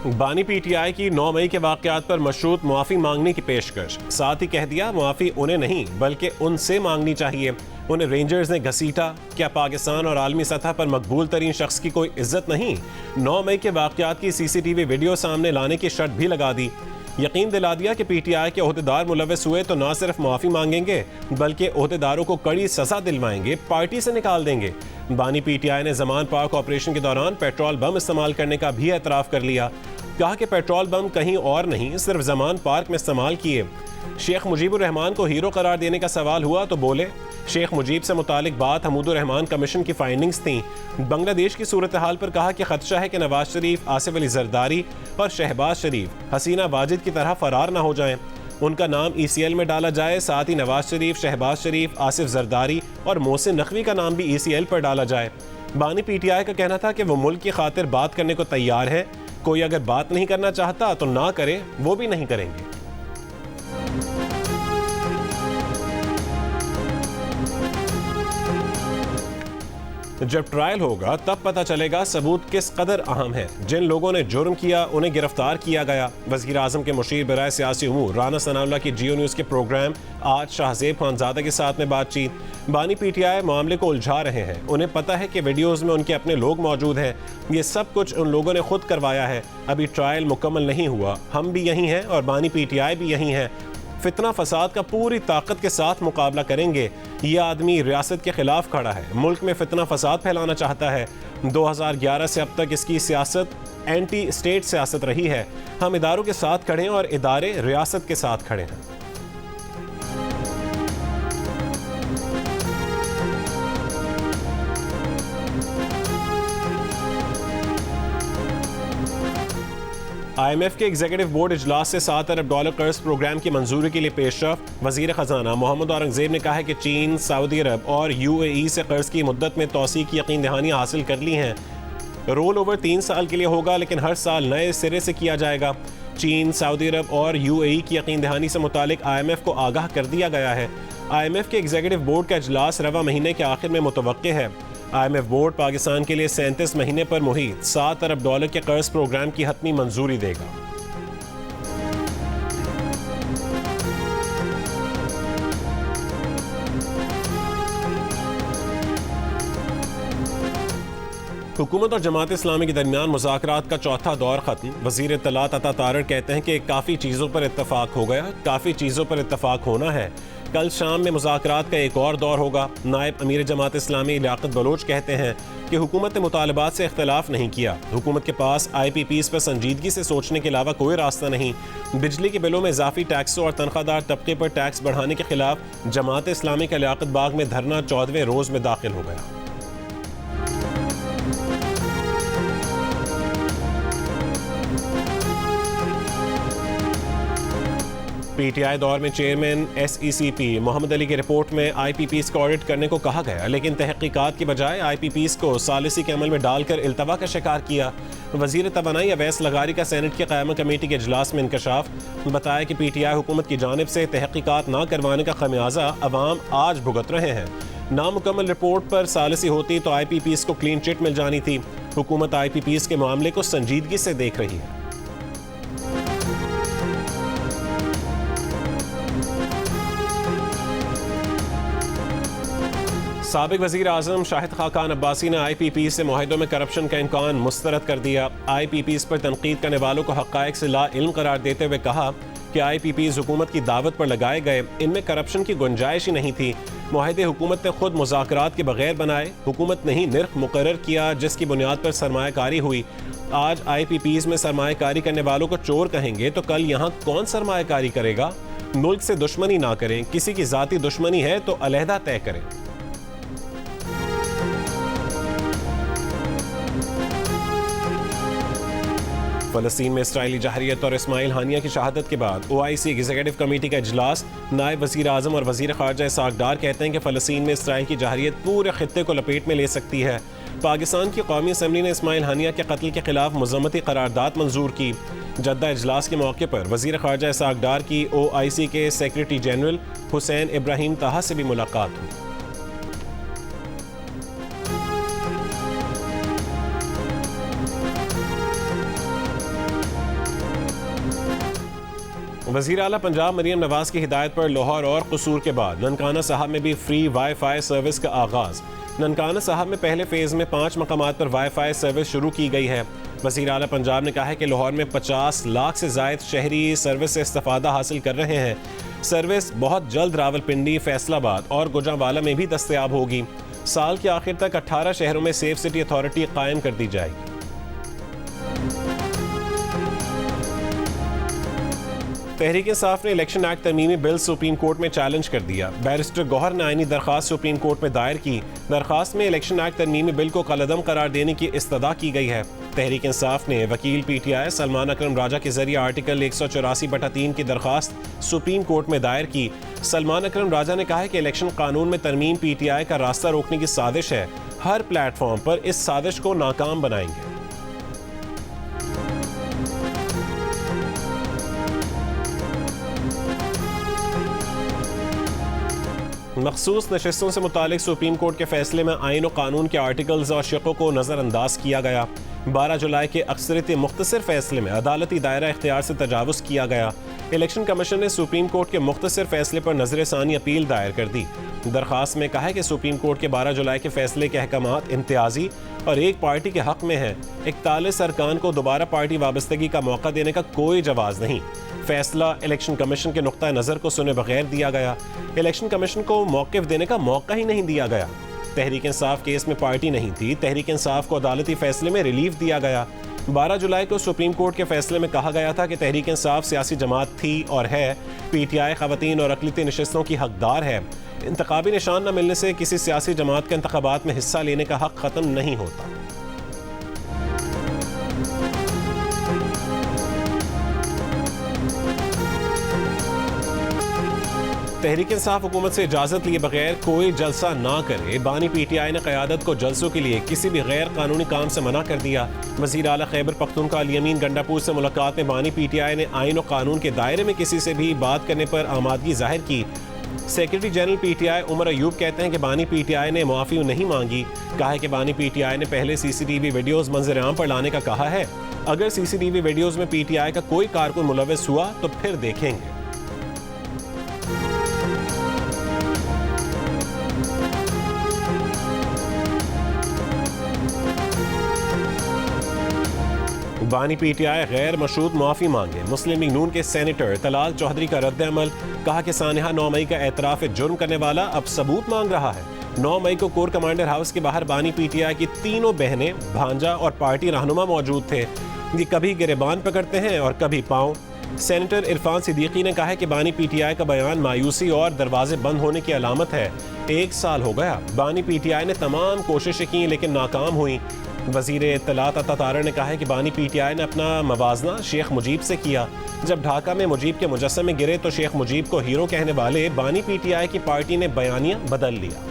बानी पीटीआई की 9 मई के वाकयात पर मशरूत मुआफ़ी मांगने की पेशकश। साथ ही कह दिया मुआफ़ी उन्हें नहीं बल्कि उनसे मांगनी चाहिए। उन्हें रेंजर्स ने घसीटा। क्या पाकिस्तान और आलमी सतह पर मकबूल तरीन शख्स की कोई इज्जत नहीं? 9 मई के वाकयात की CCTV वीडियो सामने लाने की शर्त भी लगा दी। यकीन दिला दिया कि पीटीआई के ओहदेदार मुलव्वस हुए तो न सिर्फ माफ़ी मांगेंगे बल्कि ओहदेदारों को कड़ी सजा दिलवाएंगे, पार्टी से निकाल देंगे। बानी पीटीआई ने जमान पार्क ऑपरेशन के दौरान पेट्रोल बम इस्तेमाल करने का भी एतराफ़ कर लिया। कहा कि पेट्रोल बम कहीं और नहीं सिर्फ जमान पार्क में इस्तेमाल किए। शेख मुजीबुर रहमान को हीरो करार देने का सवाल हुआ तो बोले, शेख मुजीब से मुतालिक बात हमूदुर रहमान कमीशन की फाइंडिंग्स थी। बांग्लादेश की सूरत हाल पर कहा कि खदशा है कि नवाज शरीफ, आसिफ अली जरदारी और शहबाज शरीफ हसीना वाजिद की तरह फरार ना हो जाएं। उनका नाम ECL में डाला जाए। साथ ही नवाज शरीफ, शहबाज शरीफ, आसिफ जरदारी और मोहसिन नकवी का नाम भी ECL पर डाला जाए। बानी पीटीआई का कहना था कि वो मुल्क की खातिर बात करने को तैयार है। कोई अगर बात नहीं करना चाहता तो ना करे, वो भी नहीं करेंगे। जब ट्रायल होगा तब पता चलेगा सबूत किस कदर अहम है। जिन लोगों ने जुर्म किया उन्हें गिरफ्तार किया गया। वज़ीर आज़म के मुशीर बराए सियासी उमूर राना सनाउल्लाह की जियो न्यूज़ के प्रोग्राम आज शाहजेब खानज़ादा के साथ में बातचीत। बानी पीटीआई मामले को उलझा रहे हैं। उन्हें पता है कि वीडियोज़ में उनके अपने लोग मौजूद हैं। ये सब कुछ उन लोगों ने खुद करवाया है। अभी ट्रायल मुकम्मल नहीं हुआ। हम भी यहीं हैं और बानी पीटीआई भी यहीं है। फितना फसाद का पूरी ताकत के साथ मुकाबला करेंगे। ये आदमी रियासत के खिलाफ खड़ा है, मुल्क में फितना फसाद फैलाना चाहता है। 2011 से अब तक इसकी सियासत एंटी स्टेट सियासत रही है। हम इदारों के साथ खड़े हैं और इदारे रियासत के साथ खड़े हैं। IMF के एग्जीक्यूटिव बोर्ड इजलास से $7 अरब कर्ज प्रोग्राम की मंजूरी के लिए पेशरफ। वजीर खजाना मोहम्मद औरंगजेब ने कहा है कि चीन, सऊदी अरब और UAE से कर्ज की मुद्दत में तौसी की यकीन दहानियाँ हासिल कर ली हैं। रोल ओवर 3 साल के लिए होगा लेकिन हर साल नए सिरे से किया जाएगा। चीन, सऊदी अरब और UAE की यकीन दहानी से मुतालिक IMF को आगाह कर दिया गया है। IMF के एग्जीक्यूटिव बोर्ड का इजलास रवा महीने के आखिर में मुतवक्के है। IMF बोर्ड पाकिस्तान के लिए 37 महीने पर मुहित $7 अरब के कर्ज प्रोग्राम की हतमी मंजूरी देगा। हुकूमत और जमात इस्लामी के दरमियान मुज़ाकरात का चौथा दौर खत्म। वज़ीर इत्तलात अता तारड़ कहते हैं कि काफ़ी चीज़ों पर इत्तफाक हो गया, काफ़ी चीज़ों पर इत्तफाक होना है। कल शाम में मुज़ाकरात का एक और दौर होगा। नायब अमीर जमात इस्लामी लियाकत बलोच कहते हैं कि हुकूमत ने मुतालबात से इख्तलाफ नहीं किया। हुकूमत के पास IPPs पर संजीदगी से सोचने के अलावा कोई रास्ता नहीं। बिजली के बिलों में इजाफी टैक्सों और तनख्वाहदार तबके पर टैक्स बढ़ाने के खिलाफ जमात इस्लामी का लियाकत बाग में धरना 14वें रोज़ में दाखिल हो गया। PTI दौर में चेयरमैन SECP मोहम्मद अली की रिपोर्ट में IPPs को ऑडिट करने को कहा गया लेकिन तहकीकात की बजाय IPPs को सालिसी के अमल में डालकर इल्तवा का शिकार किया। वज़ीर तवानाई अवैस लगारी का सेनेट की क़यामा कमेटी के इजलास में इंकशाफ। बताया कि PTI हुकूमत की जानिब से तहकीकात ना करवाने का खमियाजा अवाम आज भुगत रहे हैं। नामुकम्मल रिपोर्ट पर सालिसी होती तो IPPs को क्लीन चिट मिल जानी थी। हुकूमत IPPs के मामले को संजीदगी से देख रही है। साबिक वज़ीर आज़म शाहिद खाकान अब्बासी ने IPPs से मुआहिदों में करप्शन का इम्कान मुस्तरद कर दिया। IPPs पर तनकीद करने वालों को हक़ाइक़ से ला इल्म करार देते हुए कहा कि IPPs हुकूमत की दावत पर लगाए गए, इनमें करप्शन की गुंजाइश ही नहीं थी। मुआहिदे हुकूमत ने खुद मुज़ाकरात के बगैर बनाए। हुकूमत ने ही निर्ख मुकर्रर किया जिसकी बुनियाद पर सरमायाकारी हुई। आज IPPs में सरमायाकारी करने वालों को चोर कहेंगे तो कल यहाँ कौन सरमायाकारी करेगा? मुल्क से दुश्मनी ना करें, किसी की ज़ाती दुश्मनी है तो अलहदा तय करें। फ़लस्तीन में इसराइली जहरियत और इस्माइल हानिया की शहादत के बाद OIC एग्जीक्यूटिव कमेटी का इजलास। नायब वज़ीर आज़म और वज़ीर ख़ारजा इसहाक़ डार कहते हैं कि फ़लस्तीन में इसराइल की जहरियत पूरे खित्ते को लपेट में ले सकती है। पाकिस्तान की कौमी असम्बली ने इस्माइल हानिया के कत्ल के खिलाफ मज़म्मती करारदाद मंजूर की। जद्दा इजलास के मौके पर वज़ीर ख़ारजा इसहाक़ डार की OIC के सेक्रेटरी जनरल हुसैन इब्राहिम ताहा से भी मुलाकात हुई। वज़ीर आला पंजाब मरीम नवाज की हिदायत पर लाहौर और कसूर के बाद ननकाना साहब में भी फ्री वाईफाई सर्विस का आगाज़। ननकाना साहब में पहले फेज़ में 5 मकामात पर वाईफाई सर्विस शुरू की गई है। वज़ीर आला पंजाब ने कहा है कि लाहौर में 50 लाख से ज़ायद शहरी सर्विस से इस्तिफ़ादा हासिल कर रहे हैं। सर्विस बहुत जल्द रावलपिंडी, फैसलाबाद और गुजरांवाला में भी दस्तयाब होगी। साल के आखिर तक 18 शहरों में सेफ सिटी अथॉरिटी कायम कर दी जाएगी। तहरीक इंसाफ ने इलेक्शन एक्ट तरमीमी बिल सुप्रीम कोर्ट में चैलेंज कर दिया। बैरिस्टर गौहर ने आईनी दरखास्त सुप्रीम कोर्ट में दायर की। दरखास्त में इलेक्शन एक्ट तरमीमी बिल को कलअदम करार देने की इस्तदा की गई है। तहरीक इंसाफ ने वकील PTI सलमान अकरम राजा के जरिए आर्टिकल 184/3 की दरखास्त सुप्रीम कोर्ट में दायर की। सलमान अकरम राजा ने कहा है कि इलेक्शन कानून में तरमीम PTI का रास्ता रोकने की साजिश है। हर प्लेटफॉर्म पर इस साजिश को नाकाम बनाएंगे। मखसूस नशिस्तों से मुतालिक सुप्रीम कोर्ट के फैसले में आइन और कानून के आर्टिकल्स और शक़ों को नज़रअंदाज किया गया। 12 जुलाई के अक्सरियती मुख्तसर फैसले में अदालती दायरा इख्तियार से तजावुज़ किया गया। इलेक्शन कमीशन ने सुप्रीम कोर्ट के मुख्तसर फैसले पर नज़र-ए-सानी अपील दायर कर दी। दरख्वास्त में कहा है कि सुप्रीम कोर्ट के 12 जुलाई के फैसले के अहकामात इम्तियाजी और एक पार्टी के हक़ में है। 41 अरकान को दोबारा पार्टी वाबस्तगी का मौका देने का कोई जवाज़ नहीं। फैसला इलेक्शन कमीशन के नुक्ता नज़र को सुने बगैर दिया गया। इलेक्शन कमीशन को मौक़िफ़ देने का मौका ही नहीं दिया गया। तहरीक इंसाफ केस में पार्टी नहीं थी। तहरीक इंसाफ को अदालती फैसले में रिलीफ दिया गया। 12 जुलाई को सुप्रीम कोर्ट के फैसले में कहा गया था कि तहरीक इंसाफ सियासी जमात थी और है। PTI ख़वातीन और अक़लियती नशिस्तों की हकदार है। इंतखाबी निशान न मिलने से किसी सियासी जमात के इंतखाबात में हिस्सा लेने का हक़ ख़त्म नहीं होता। तहरीक इंसाफ हुकूमत से इजाज़त लिए बगैर कोई जलसा ना करे। बानी PTI ने क़यादत को जलसों के लिए किसी भी गैर कानूनी काम से मना कर दिया। वज़ीर आला खैबर पख्तूनख्वा अली अमीन गंडापुर से मुलाकात में बानी PTI ने आइन और कानून के दायरे में किसी से भी बात करने पर आमादगी जाहिर की। Secretary general PTI Umar Ayub कहते हैं कि बानी PTI ने मुआफ़ी नहीं मांगी। कहा है कि बानी PTI ने पहले CCTV वीडियोज़ मंजर आम पर लाने का कहा है। अगर CCTV वीडियोज़ में PTI का कोई कारकुन मुलव्वस हुआ तो फिर देखेंगे। बानी PTI गैर मशरूत मुआफ़ी मांगे। मुस्लिम लीग नून के सेनेटर तलाल चौधरी का रद्द अमल। कहा कि सानिहा 9 मई का एतराफ़ जुर्म करने वाला अब सबूत मांग रहा है। 9 मई को कोर कमांडर हाउस के बाहर बानी PTI की तीनों बहनें, भांजा और पार्टी रहनुमा मौजूद थे। ये कभी गिरेबान पकड़ते हैं और कभी पाँव। सेनेटर इरफान सिद्दीकी ने कहा है कि बानी PTI का बयान मायूसी और दरवाजे बंद होने की अलामत है। 1 साल हो गया। बानी PTI ने तमाम कोशिशें की लेकिन नाकाम हुई। वज़ीर इत्तलात अता तारा ने कहा है कि बानी PTI ने अपना मवाजना शेख मुजीब से किया। जब ढाका में मुजीब के मुजस्समे गिरे तो शेख मुजीब को हीरो कहने वाले बानी PTI की पार्टी ने बयानिया बदल लिया।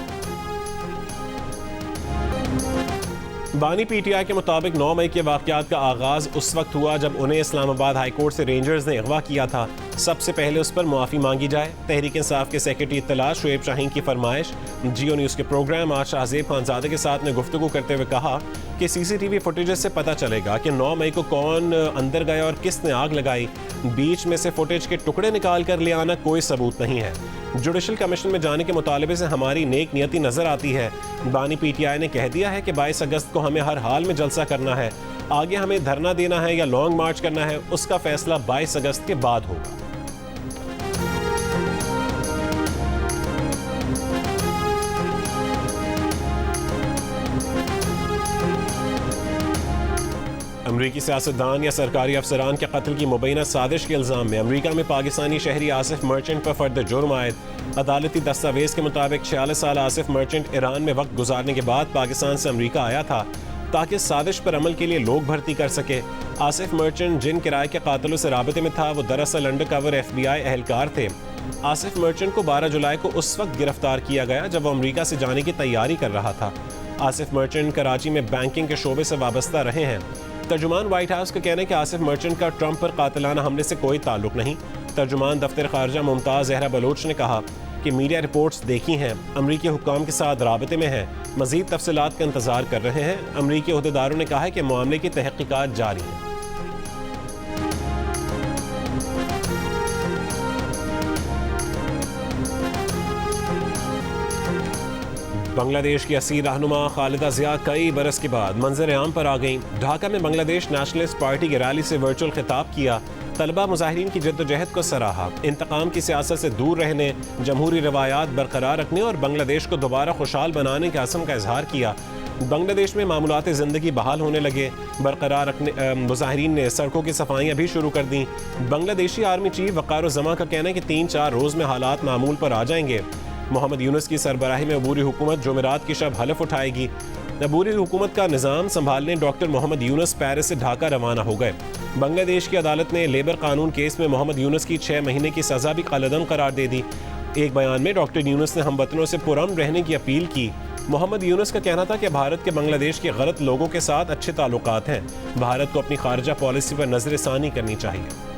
बानी PTI के मुताबिक 9 मई के वाक़यात का आगाज़ उस वक्त हुआ जब उन्हें इस्लामाबाद हाई कोर्ट से रेंजर्स ने अगवा किया था। सबसे पहले उस पर मुआफ़ी मांगी जाए। तहरीक इंसाफ के सेक्रेटरी इत्तलात शुएब शाहीन की फरमाइश। जियो न्यूज़ के प्रोग्राम आज शाहजेब खानज़ादे के साथ ने गुफ्तगू करते हुए कहा कि CCTV फुटेज से पता चलेगा कि 9 मई को कौन अंदर गया और किसने आग लगाई। बीच में से फुटेज के टुकड़े निकाल कर ले आना कोई सबूत नहीं है। जुडिशल कमीशन में जाने के मुतालबे से हमारी नेक नियति नजर आती है। बानी PTI ने कह दिया है कि 22 अगस्त को हमें हर हाल में जलसा करना है। आगे हमें धरना देना है या लॉन्ग मार्च करना है, उसका फैसला 22 अगस्त के बाद होगा। अमरीकी सियासतदान या सरकारी अफसरान के कत्ल की मुबैना साजिश के इल्ज़ाम में अमरीका में पाकिस्तानी शहरी आसिफ मर्चेंट पर फर्द जुर्म आयद। अदालती दस्तावेज़ के मुताबिक 46 साल आसिफ मर्चेंट ईरान में वक्त गुजारने के बाद पाकिस्तान से अमरीका आया था ताकि साजिश पर अमल के लिए लोग भर्ती कर सके। आसिफ मर्चेंट जिन किराए के कातिलों से राबते में था वो दरअसल अंडर कवर FBI एहलकार थे। आसिफ मर्चेंट को 12 जुलाई को उस वक्त गिरफ्तार किया गया जब वो अमरीका से जाने की तैयारी कर रहा था। आसिफ मर्चेंट कराची में बैंकिंग के शोबे से वाबस्ता रहे हैं। तर्जुमान व्हाइट हाउस का कहना है कि आसिफ मर्चेंट का ट्रंप पर कातिलाना हमले से कोई ताल्लुक नहीं। तर्जुमान दफ्तर खारजा मुमताज़ जहरा बलोच ने कहा कि मीडिया रिपोर्ट्स देखी हैं, अमरीकी हुक्काम के साथ राबते में हैं, मज़ीद तफसीलात का इंतज़ार कर रहे हैं। अमरीकी अहदेदारों ने कहा है कि मामले की तहक़ीक़ात जारी है। बांग्लादेश की असीर रहनुमा खालिदा जिया कई बरस के बाद मंजर आम पर आ गईं। ढाका में बांग्लादेश नेशनलिस्ट पार्टी की रैली से वर्चुअल खिताब किया। तलबा मुजाहिरीन की जद्दोजहद को सराहा। इंतकाम की सियासत से दूर रहने, जमहूरी रवायात बरकरार रखने और बांग्लादेश को दोबारा खुशहाल बनाने के अज़्म का इजहार किया। बांग्लादेश में मामूलात ज़िंदगी बहाल होने लगे। बरकरार रखने मुजाहिरीन ने सड़कों की सफाइयाँ भी शुरू कर दी। बांग्लादेशी आर्मी चीफ वक़ार ज़मा का कहना है कि 3-4 रोज़ में हालात मामूल पर आ जाएंगे। मोहम्मद यूनुस की सरबराही में अबूरी हुकूमत जुमेरात की शब हलफ उठाएगी। अबूरी हुकूमत का निज़ाम संभालने डॉक्टर मोहम्मद यूनुस पेरिस से ढाका रवाना हो गए। बांग्लादेश की अदालत ने लेबर कानून केस में मोहम्मद यूनुस की 6 महीने की सज़ा भी कलअदम करार दे दी। एक बयान में डॉक्टर यूनुस ने हमवतनों से पुरअमन रहने की अपील की। मोहम्मद यूनुस का कहना था कि भारत के बांग्लादेश के गलत लोगों के साथ अच्छे ताल्लुकात हैं। भारत को अपनी खारजा पॉलिसी पर नजरसानी करनी चाहिए।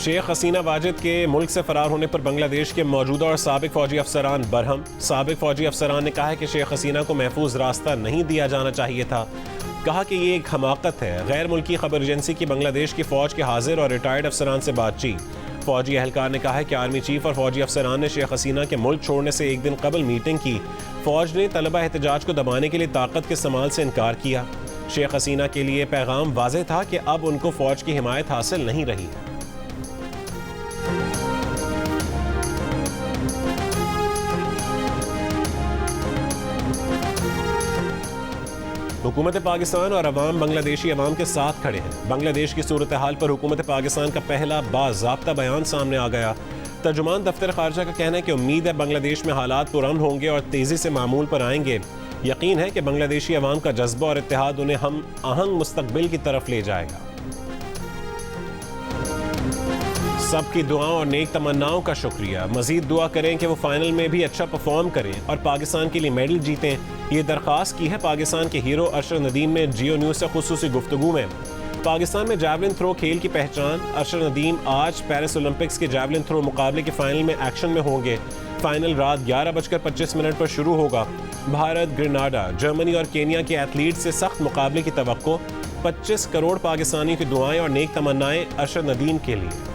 शेख हसीना वाजिद के मुल्क से फरार होने पर बांग्लादेश के मौजूदा और साबिक फौजी अफसरान बरहम। साबिक फौजी अफसरान ने कहा है कि शेख हसीना को महफूज रास्ता नहीं दिया जाना चाहिए था। कहा कि ये एक हमाकत है। गैर मुल्की खबर एजेंसी की बांग्लादेश की फ़ौज के हाजिर और रिटायर्ड अफसरान से बातचीत। फौजी अहलकार ने कहा है कि आर्मी चीफ और फौजी अफसरान ने शेख हसीना के मुल्क छोड़ने से एक दिन कबल मीटिंग की। फ़ौज ने तलबा एहतजाज को दबाने के लिए ताकत के इस्तेमाल से इनकार किया। शेख हसीना के लिए पैगाम वाज़ेह था कि अब उनको फ़ौज की हिमायत हासिल नहीं रही है। हुकूमत पाकिस्तान और अवाम बांग्लादेशी अवाम के साथ खड़े हैं। बांग्लादेश की सूरत हाल पर हुकूमत पाकिस्तान का पहला बाज़ाब्ता बयान सामने आ गया। तर्जुमान दफ्तर खारजा का कहना है कि उम्मीद है बांग्लादेश में हालात पुरअमन होंगे और तेज़ी से मामूल पर आएंगे। यकीन है कि बांग्लादेशी अवाम का जज्बा और इत्तेहाद उन्हें हम आहंग मुस्तकबिल की तरफ ले जाएगा। सबकी दुआओं और नेक तमन्नाओं का शुक्रिया। मजीद दुआ करें कि वो फाइनल में भी अच्छा परफॉर्म करें और पाकिस्तान के लिए मेडल जीतें। ये दरख्वास्त की है पाकिस्तान के हीरो अरशद नदीम ने जियो न्यूज़ से खुसूसी गुफ्तगू में। पाकिस्तान में जैवलिन थ्रो खेल की पहचान। अरशद नदीम आज पेरिस ओलंपिक्स के जैवलिन थ्रो मुकाबले के फाइनल में एक्शन में होंगे। फाइनल रात 11:25 पर शुरू होगा। भारत, ग्रेनाडा, जर्मनी और केनिया के एथलीट से सख्त मुकाबले की तवक्को। 25 करोड़ पाकिस्तानियों की दुआएं और नेक तमन्नाएं अरशद नदीम के लिए।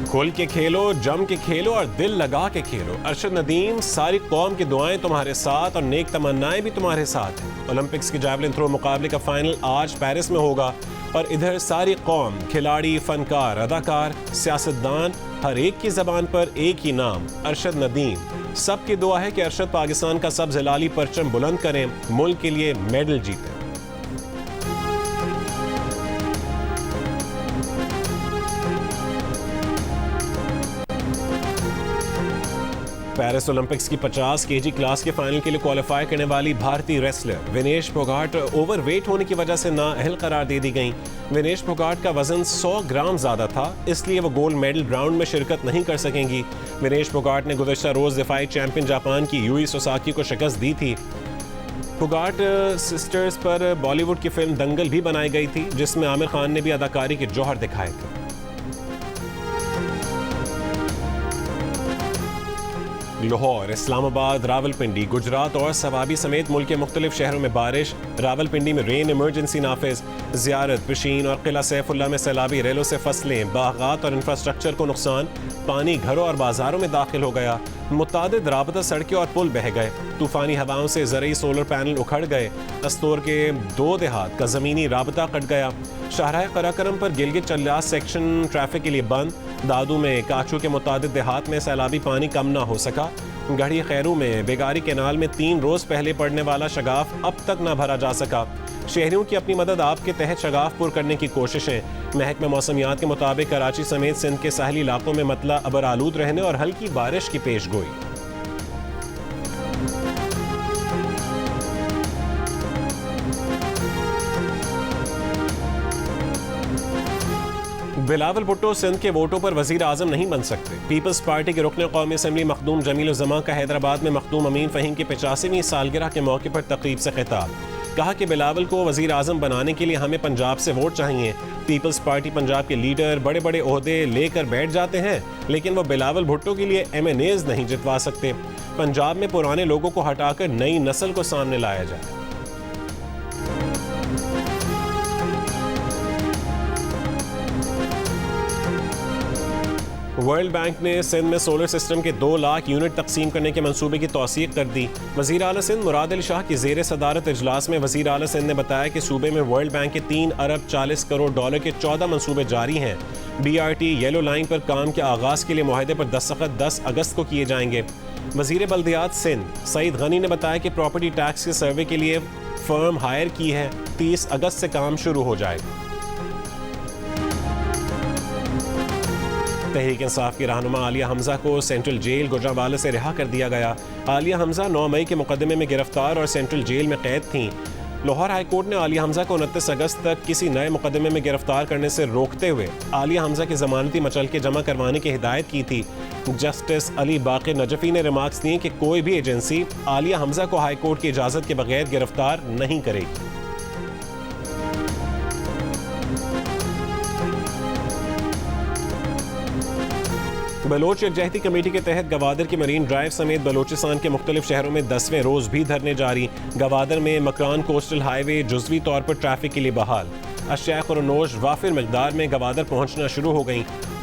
खुल के खेलो, जम के खेलो और दिल लगा के खेलो। अरशद नदीम, सारी कौम की दुआएं तुम्हारे साथ और नेक तमन्नाएं भी तुम्हारे साथ हैं। ओलंपिक्स के जैवलिन थ्रो मुकाबले का फाइनल आज पेरिस में होगा और इधर सारी कौम, खिलाड़ी, फनकार, अदाकार, सियासतदान, हर एक की जबान पर एक ही नाम, अरशद नदीम। सबकी दुआ है कि अरशद पाकिस्तान का सब जलाली परचम बुलंद करें, मुल्क के लिए मेडल जीतें। पेरिस ओलंपिक्स की 50 केजी क्लास के फाइनल के लिए क्वालिफाई करने वाली भारतीय रेसलर विनेश फोगाट ओवरवेट होने की वजह से नाअहल करार दे दी गई। विनेश फोगाट का वजन 100 ग्राम ज्यादा था, इसलिए वो गोल्ड मेडल राउंड में शिरकत नहीं कर सकेंगी। विनेश फोगाट ने गुज़श्ता रोज दिफाई चैंपियन जापान की यूई सोसाकी को शिकस्त दी थी। फोगाट सिस्टर्स पर बॉलीवुड की फिल्म दंगल भी बनाई गई थी, जिसमें आमिर खान ने भी अदाकारी के जौहर दिखाए थे। लाहौर, इस्लामाबाद, रावलपिंडी, गुजरात और सवाबी समेत मुल्क के मुख्तलिफ शहरों में बारिश। रावलपिंडी में रेन इमरजेंसी नाफिज। ज़ियारत, पिशीन और किला सैफुल्ला में सैलाबी रेलों से फसलें, बागात और इंफ्रास्ट्रक्चर को नुकसान। पानी घरों और बाजारों में दाखिल हो गया। मुतादिद राबता सड़कें और पुल बह गए। तूफ़ानी हवाओं से ज़रई सोलर पैनल उखड़ गए। अस्तोर के 2 देहात का ज़मीनी राबता कट गया। शाहराह कराकरम पर गिलगित चल्लास सेक्शन ट्रैफिक के लिए बंद। दादू में काचू के मुतादिद देहात में सैलाबी पानी कम ना हो सका। गढ़ी खैरू में बेगारी कैनाल में 3 रोज़ पहले पड़ने वाला शगाफ अब तक ना भरा जा सका। शहरियों की अपनी मदद आप के तहत शगाफ पुर करने की कोशिशें। महकमा मौसमियात के मुताबिक कराची समेत सिंध के साहली इलाकों में मतला अबर आलूद रहने और हल्की बारिश की पेशगोई। बिलावल भुट्टो सिंध के वोटों पर वजीर आजम नहीं बन सकते। पीपल्स पार्टी के रुकने कौमी असम्बली मखदूम जमील उज़्ज़मा का हैदराबाद में मखदूम अमीन फ़हीम की 85वीं सालगिरह के मौके पर तकरीब से खिताब। कहा कि बिलावल को वजीर आजम बनाने के लिए हमें पंजाब से वोट चाहिए। पीपल्स पार्टी पंजाब के लीडर बड़े बड़े ओहदे लेकर बैठ जाते हैं, लेकिन वो बिलावल भुट्टो के लिए MNAs नहीं जितवा सकते। पंजाब में पुराने लोगों को हटाकर नई नस्ल को सामने लाया जाए। वर्ल्ड बैंक ने सिंध में सोलर सिस्टम के 2 लाख यूनिट तकसीम करने के मंसूबे की तौसीक कर दी। वज़ीर आला सिंध मुराद अली शाह की ज़ेर सदारत इजलास में वज़ीर आला सिंध ने बताया कि सूबे में वर्ल्ड बैंक के 3 अरब 40 करोड़ डॉलर के 14 मंसूबे जारी हैं। BRT येलो लाइन पर काम के आगाज़ के लिए मुआहदे पर दस्तखत 10 अगस्त को किए जाएंगे। वज़ीर बल्दियात सिंध सईद गनी ने बताया कि प्रॉपर्टी टैक्स के सर्वे के लिए फर्म हायर की है। 30 अगस्त से काम शुरू हो जाएगा। तहरीक इंसाफ की रहनुमा आलिया हमजा को सेंट्रल जेल गुजरांवाला से रिहा कर दिया गया। आलिया हमजा 9 मई के मुकदमे में गिरफ्तार और सेंट्रल जेल में कैद थीं। लाहौर हाई कोर्ट ने आलिया हमजा को 29 अगस्त तक किसी नए मुकदमे में गिरफ्तार करने से रोकते हुए आलिया हमजा की जमानती मचलके जमा करवाने की हिदायत की थी। जस्टिस अली बाक़िर नजफी ने रिमार्क्स दिए कि कोई भी एजेंसी आलिया हमजा को हाई कोर्ट की इजाज़त के बगैर गिरफ्तार नहीं करेगी। बलोच यकजहती कमेटी के तहत गवादर की मरीन ड्राइव समेत बलोचिस्तान के मुख्तलिफ शहरों में 10वें रोज़ भी धरने जारी। गवादर में मकरान कोस्टल हाईवे जुज़वी तौर पर ट्रैफिक के लिए बहाल। अशिया खुरनोश वाफिर मकदार में गवादर पहुँचना शुरू हो गई,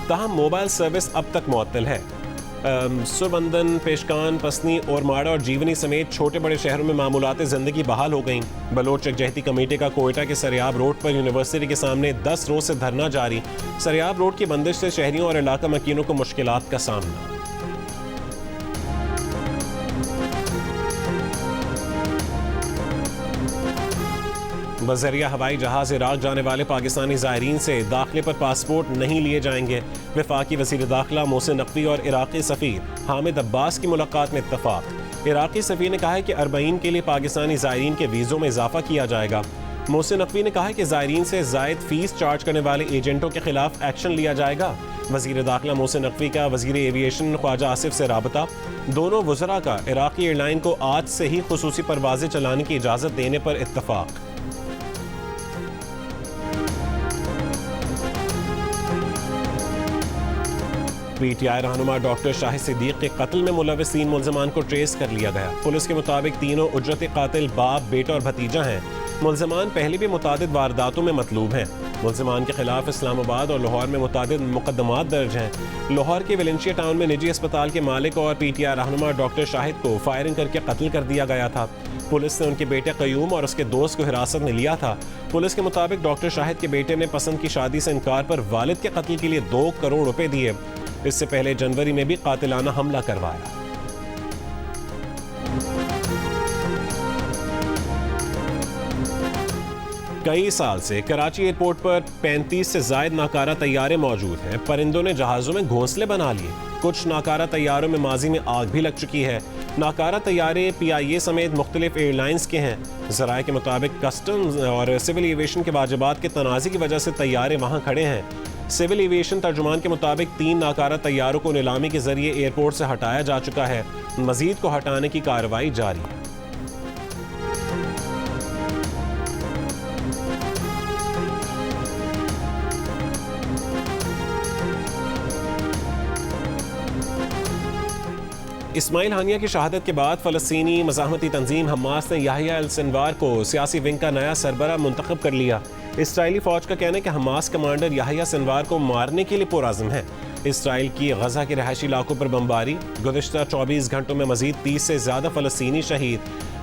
ताहम मोबाइल सर्विस अब तक मुअत्तल है। सुरबंदन, पेशकान, पसनी और माड़ा और जीवनी समेत छोटे बड़े शहरों में मामूलात ज़िंदगी बहाल हो गई। बलोच यकजहती कमेटी का कोयटा के सरियाब रोड पर यूनिवर्सिटी के सामने 10 रोज से धरना जारी। सरियाब रोड की बंदिश से शहरियों और इलाका मकीनों को मुश्किलात का सामना। बज़रिया हवाई जहाज इराक जाने वाले पाकिस्तानी ज़ायरीन से दाखिले पर पासपोर्ट नहीं लिए जाएंगे। वफाकी वज़ीर दाखिला मोहसिन नकवी और इराक़ी सफ़ीर हामिद अब्बास की मुलाकात में इत्तफ़ाक़। इराक़ी सफ़ीर ने कहा है कि अरबईन के लिए पाकिस्तानी ज़ायरीन के वीज़ों में इजाफा किया जाएगा। मोहसिन नकवी ने कहा है कि ज़ायरीन से ज़ायद फ़ीस चार्ज करने वाले एजेंटों के खिलाफ एक्शन लिया जाएगा। वज़ीर दाखिला मोहसिन नकवी का वज़ीर एविएशन ख्वाजा आसिफ से राबता। दोनों वज़रा का इराक़ी एयरलाइन को आज से ही खुसूसी परवाज़ें चलाने की इजाज़त देने पर इत्तफ़ाक़। PTI रहनुमा डॉक्टर शाहिद सिद्दीक के कत्ल में मुलविस 3 मुल्ज़मान को ट्रेस कर लिया गया। पुलिस के मुताबिक तीनों उजरती कातिल बाप, बेटा और भतीजा हैं। मुल्ज़मान पहले भी मुतादिद वारदातों में मतलूब हैं। मुल्ज़मान के खिलाफ इस्लामाबाद और लाहौर में मुतादिद मुकदमात दर्ज हैं। लाहौर के वेलेंशिया टाउन में निजी अस्पताल के मालिक और PTI रहनुमा डॉक्टर शाहिद को फायरिंग करके कत्ल कर दिया गया था। पुलिस ने उनके बेटे क़यूम और उसके दोस्त को हिरासत में लिया था। पुलिस के मुताबिक डॉक्टर शाहिद के बेटे ने पसंद की शादी से इनकार पर वालिद के कत्ल के लिए 2 करोड़ रुपए दिए। इससे पहले जनवरी में भी कातिलाना हमला करवाया। कई साल से कराची एयरपोर्ट पर 35 से जायद नाकारा तैयारे मौजूद हैं। परिंदों ने जहाज़ों में घोंसले बना लिए। कुछ नाकारा तैयारों में माजी में आग भी लग चुकी है। नाकारा तैयारे PIA समेत मुख्तलिफ एयरलाइंस के हैं। ज़राए के मुताबिक कस्टम्स और सिविल एविएशन के वाजिबात के तनाज़ी की वजह से तैयारे वहाँ खड़े हैं। सिविल एविएशन तर्जुमान के मुताबिक 3 नाकारा तैयारों को नीलामी के जरिए एयरपोर्ट से हटाया जा चुका है। मजीद को हटाने की कार्रवाई जारी है। इस्माइल हानिया की शहादत के बाद फ़लस्तीनी मज़ाहमती तंजीम हमास ने याहिया अल सिनवार को सियासी विंग का नया सरबरा मुंतखब कर लिया। इसराइली फ़ौज का कहना है कि हमास कमांडर याहिया सिनवार को मारने के लिए पुरअज़्म है। इसराइल की गज़ा के रहायशी इलाकों पर बमबारी। गुज़िश्ता 24 घंटों में मज़ीद 30 से ज़्यादा फ़लस्तीनी शहीद।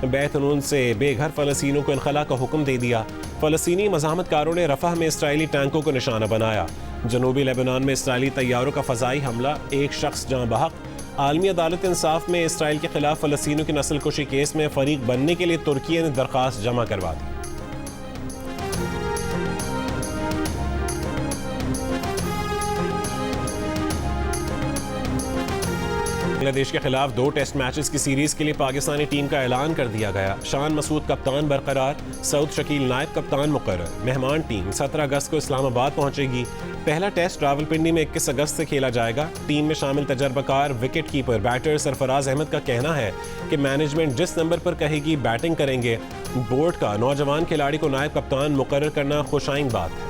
बैतनून से बेघर फ़लस्तीनियों को इनखला का हुक्म दे दिया। फ़लस्तीनी मज़ाहमतकारों ने रफ़ह में इसराइली टैंकों को निशाना बनाया। जनूबी लेबनान में इसराइली तैयारों का फ़ज़ाई हमला, 1 शख्स जाँ बहक। आलमी अदालत इंसाफ में इसराइल के खिलाफ फ़लस्तीनियों की नस्ल कुशी केस में फ़रीक बनने के लिए तुर्की ने दरख्वास्त जमा करवा दी। बांग्लादेश के खिलाफ 2 टेस्ट मैचेस की सीरीज के लिए पाकिस्तानी टीम का ऐलान कर दिया गया। शान मसूद कप्तान बरकरार, सऊद शकील नायब कप्तान मुकर्रर। मेहमान टीम 17 अगस्त को इस्लामाबाद पहुंचेगी। पहला टेस्ट रावलपिंडी में 21 अगस्त से खेला जाएगा। टीम में शामिल तजर्बाकार wicket keeper batter Sarfaraz Ahmed का कहना है कि मैनेजमेंट जिस नंबर पर कहेगी बैटिंग करेंगे। बोर्ड का नौजवान खिलाड़ी को नायब कप्तान मुकर्रर करना खुशाइन बात है।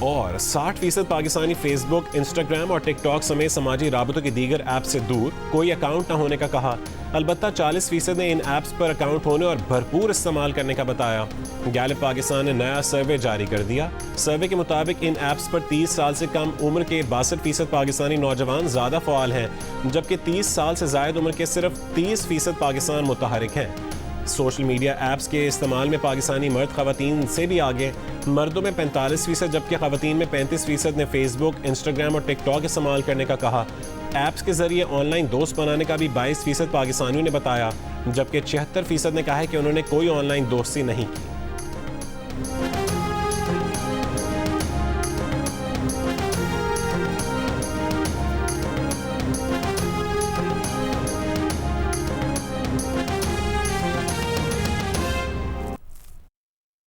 और 60% पाकिस्तानी फेसबुक, इंस्टाग्राम और टिकटॉक समेत समाजी राबतों की दीगर ऐप से दूर, कोई अकाउंट न होने का कहा। अलबत्ता 40% ने इन ऐप्स पर अकाउंट होने और भरपूर इस्तेमाल करने का बताया। गैलिप पाकिस्तान ने नया सर्वे जारी कर दिया। सर्वे के मुताबिक इन ऐप्स पर 30 साल से कम उम्र के 62% पाकिस्तानी नौजवान ज़्यादा फ़ाल हैं, जबकि 30 साल से ज़ायद उम्र के सिर्फ 30% पाकिस्तान मुतहरिक हैं। सोशल मीडिया ऐप्स के इस्तेमाल में पाकिस्तानी मर्द ख़वातीन से भी आगे। मर्दों में 45%, जबकि ख़वातीन में 35% ने फेसबुक, इंस्टाग्राम और टिकटॉक इस्तेमाल करने का कहा। ऐप्स के ज़रिए ऑनलाइन दोस्त बनाने का भी 22% पाकिस्तानियों ने बताया, जबकि 76% ने कहा है कि उन्होंने कोई ऑनलाइन दोस्ती नहीं की।